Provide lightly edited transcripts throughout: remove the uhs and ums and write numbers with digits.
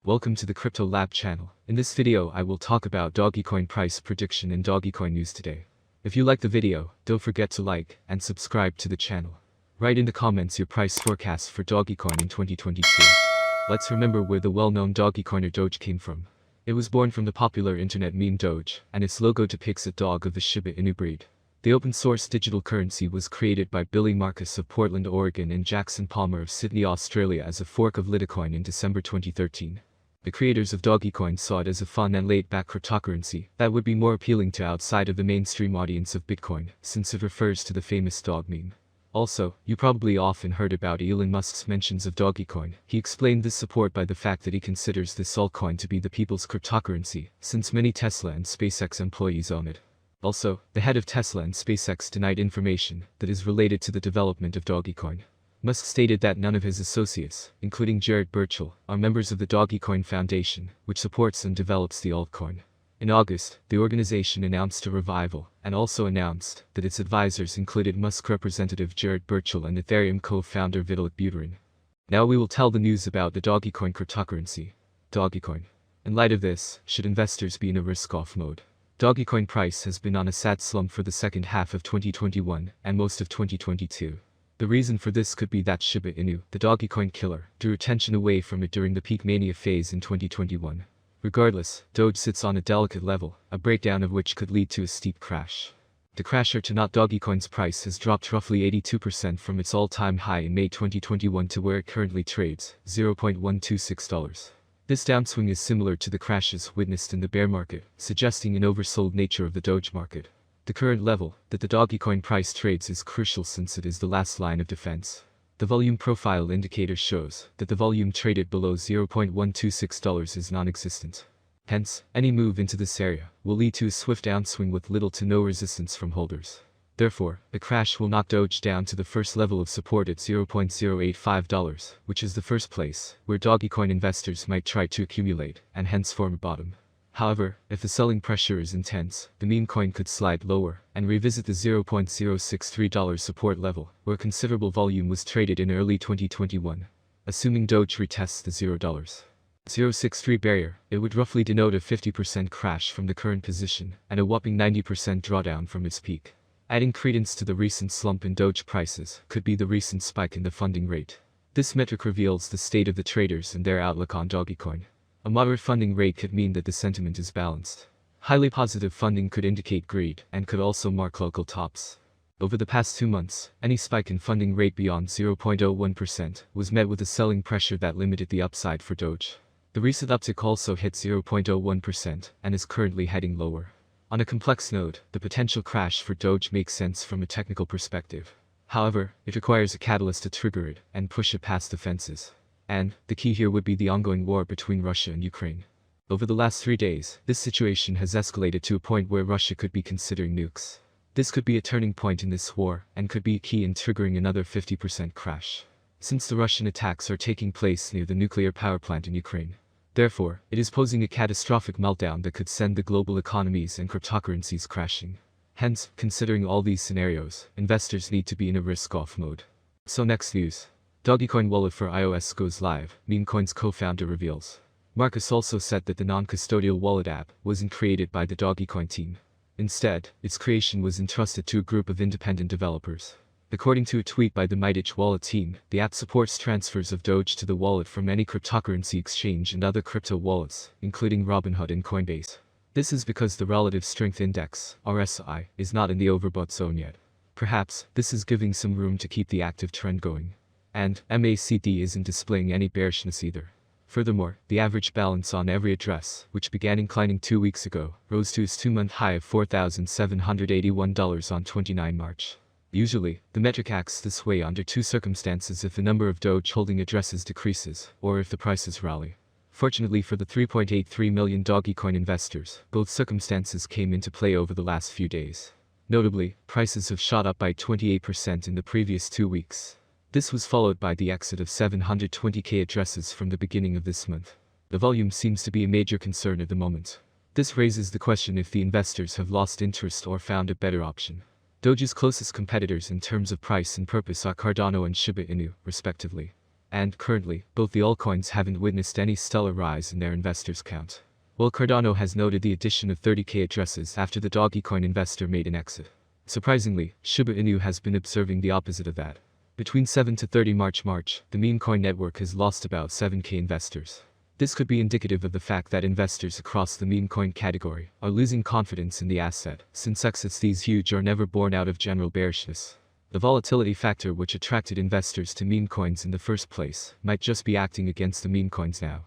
Welcome to the Crypto Lab channel. In this video I will talk about Dogecoin price prediction and Dogecoin news today. If you like the video, don't forget to like and subscribe to the channel. Write in the comments your price forecast for Dogecoin in 2022. Let's remember where the well-known Dogecoiner Doge came from. It was born from the popular internet meme Doge, and its logo depicts a dog of the Shiba Inu breed. The open-source digital currency was created by Billy Marcus of Portland, Oregon and Jackson Palmer of Sydney, Australia as a fork of Litecoin in December 2013. The creators of Dogecoin saw it as a fun and laid-back cryptocurrency that would be more appealing to outside of the mainstream audience of Bitcoin, since it refers to the famous dog meme. Also, you probably often heard about Elon Musk's mentions of Dogecoin. He explained this support by the fact that he considers this altcoin to be the people's cryptocurrency, since many Tesla and SpaceX employees own it. Also, the head of Tesla and SpaceX denied information that is related to the development of Dogecoin. Musk stated that none of his associates, including Jared Birchall, are members of the Dogecoin Foundation, which supports and develops the altcoin. In August, the organization announced a revival, and also announced that its advisors included Musk representative Jared Birchall and Ethereum co-founder Vitalik Buterin. Now we will tell the news about the Dogecoin cryptocurrency. Dogecoin. In light of this, should investors be in a risk-off mode? Dogecoin price has been on a sad slump for the second half of 2021 and most of 2022. The reason for this could be that Shiba Inu, the Dogecoin killer, drew attention away from it during the peak mania phase in 2021. Regardless, Doge sits on a delicate level, a breakdown of which could lead to a steep crash. The crasher to not Dogecoin's price has dropped roughly 82% from its all-time high in May 2021 to where it currently trades, $0.126. This downswing is similar to the crashes witnessed in the bear market, suggesting an oversold nature of the Doge market. The current level that the Dogecoin price trades is crucial since it is the last line of defense. The volume profile indicator shows that the volume traded below $0.126 is non-existent. Hence, any move into this area will lead to a swift downswing with little to no resistance from holders. Therefore, the crash will knock Doge down to the first level of support at $0.085, which is the first place where Dogecoin investors might try to accumulate, and hence form a bottom. However, if the selling pressure is intense, the meme coin could slide lower and revisit the $0.063 support level, where considerable volume was traded in early 2021. Assuming Doge retests the $0.063 barrier, it would roughly denote a 50% crash from the current position and a whopping 90% drawdown from its peak. Adding credence to the recent slump in Doge prices could be the recent spike in the funding rate. This metric reveals the state of the traders and their outlook on Dogecoin. A moderate funding rate could mean that the sentiment is balanced. Highly positive funding could indicate greed and could also mark local tops. Over the past 2 months, any spike in funding rate beyond 0.01% was met with a selling pressure that limited the upside for Doge. The recent uptick also hit 0.01% and is currently heading lower. On a complex note, the potential crash for Doge makes sense from a technical perspective. However, it requires a catalyst to trigger it and push it past the fences. And, the key here would be the ongoing war between Russia and Ukraine. Over the last 3 days, this situation has escalated to a point where Russia could be considering nukes. This could be a turning point in this war, and could be a key in triggering another 50% crash. Since the Russian attacks are taking place near the nuclear power plant in Ukraine. Therefore, it is posing a catastrophic meltdown that could send the global economies and cryptocurrencies crashing. Hence, considering all these scenarios, investors need to be in a risk-off mode. So next news. Dogecoin wallet for iOS goes live, memecoin's co-founder reveals. Marcus also said that the non-custodial wallet app wasn't created by the Dogecoin team. Instead, its creation was entrusted to a group of independent developers. According to a tweet by the Mightage wallet team, the app supports transfers of Doge to the wallet from any cryptocurrency exchange and other crypto wallets, including Robinhood and Coinbase. This is because the Relative Strength Index, RSI, is not in the overbought zone yet. Perhaps, this is giving some room to keep the active trend going. And, MACD isn't displaying any bearishness either. Furthermore, the average balance on every address, which began inclining 2 weeks ago, rose to its 2-month high of $4,781 on 29 March. Usually, the metric acts this way under 2 circumstances: if the number of Doge holding addresses decreases, or if the prices rally. Fortunately for the 3.83 million Dogecoin investors, both circumstances came into play over the last few days. Notably, prices have shot up by 28% in the previous 2 weeks. This was followed by the exit of 720k addresses from the beginning of this month. The volume seems to be a major concern at the moment. This raises the question if the investors have lost interest or found a better option. Doge's closest competitors in terms of price and purpose are Cardano and Shiba Inu, respectively. And, currently, both the altcoins haven't witnessed any stellar rise in their investors' count. While Cardano has noted the addition of 30k addresses after the Dogecoin investor made an exit. Surprisingly, Shiba Inu has been observing the opposite of that. Between 7 to 30 March, the meme coin network has lost about 7k investors. This could be indicative of the fact that investors across the meme coin category are losing confidence in the asset, since exits these huge are never born out of general bearishness. The volatility factor which attracted investors to meme coins in the first place might just be acting against the meme coins now.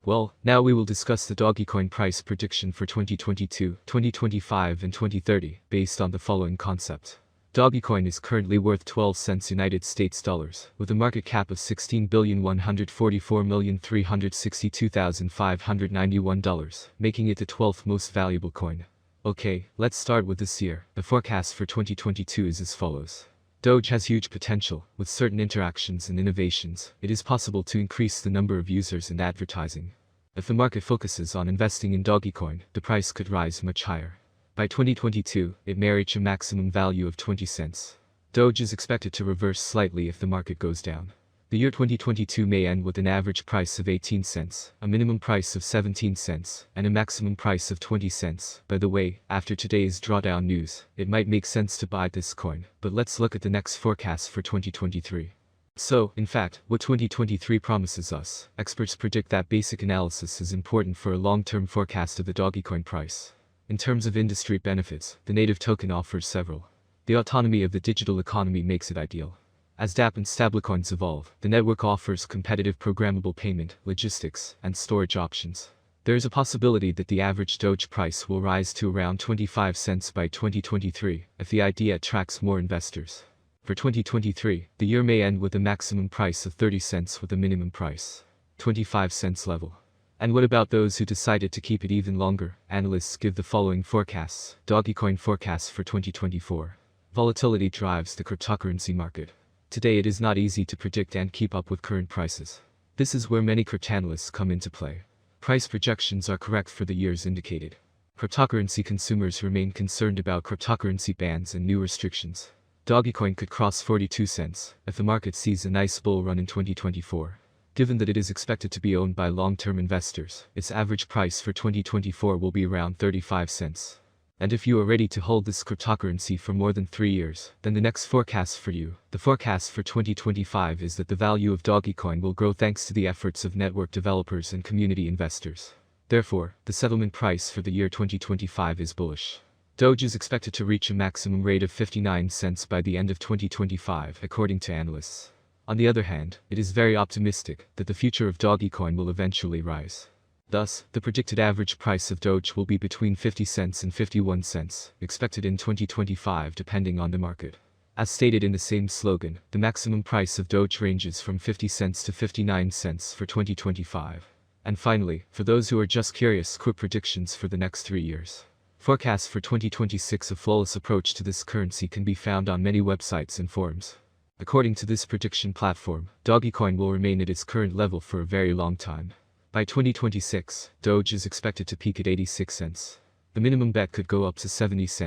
Well, now we will discuss the Dogecoin price prediction for 2022, 2025 and 2030, based on the following concept. Dogecoin is currently worth 12 cents United States dollars, with a market cap of $16,144,362,591, making it the 12th most valuable coin. Okay, let's start with this year. The forecast for 2022 is as follows. Doge has huge potential. With certain interactions and innovations, it is possible to increase the number of users and advertising. If the market focuses on investing in Dogecoin, the price could rise much higher. By 2022, it may reach a maximum value of 20 cents. Doge is expected to reverse slightly if the market goes down. The year 2022 may end with an average price of 18 cents, a minimum price of 17 cents, and a maximum price of 20 cents. By the way, after today's drawdown news, it might make sense to buy this coin, but let's look at the next forecast for 2023. So, in fact, what 2023 promises us, experts predict that basic analysis is important for a long-term forecast of the Dogecoin price. In terms of industry benefits, the native token offers several. The autonomy of the digital economy makes it ideal. As dApp and stablecoins evolve, the network offers competitive programmable payment, logistics, and storage options. There is a possibility that the average Doge price will rise to around 25 cents by 2023, if the idea attracts more investors. For 2023, the year may end with a maximum price of 30 cents with a minimum price, 25 cents level. And what about those who decided to keep it even longer? Analysts give the following forecasts. Dogecoin forecasts for 2024. Volatility drives the cryptocurrency market. Today it is not easy to predict and keep up with current prices. This is where many cryptanalysts come into play. Price projections are correct for the years indicated. Cryptocurrency consumers remain concerned about cryptocurrency bans and new restrictions. Dogecoin could cross 42 cents if the market sees a nice bull run in 2024. Given that it is expected to be owned by long-term investors, its average price for 2024 will be around 35 cents. And if you are ready to hold this cryptocurrency for more than 3 years, then the next forecast for you. The forecast for 2025 is that the value of Dogecoin will grow thanks to the efforts of network developers and community investors. Therefore, the settlement price for the year 2025 is bullish. Doge is expected to reach a maximum rate of 59 cents by the end of 2025, according to analysts. On the other hand, it is very optimistic that the future of Dogecoin will eventually rise. Thus, the predicted average price of Doge will be between 50 cents and 51 cents, expected in 2025 depending on the market. As stated in the same slogan, the maximum price of Doge ranges from 50 cents to 59 cents for 2025. And finally, for those who are just curious, quick predictions for the next 3 years. Forecasts for 2026. A flawless approach to this currency can be found on many websites and forums. According to this prediction platform, Dogecoin will remain at its current level for a very long time. By 2026, Doge is expected to peak at 86 cents. The minimum bet could go up to 70 cents.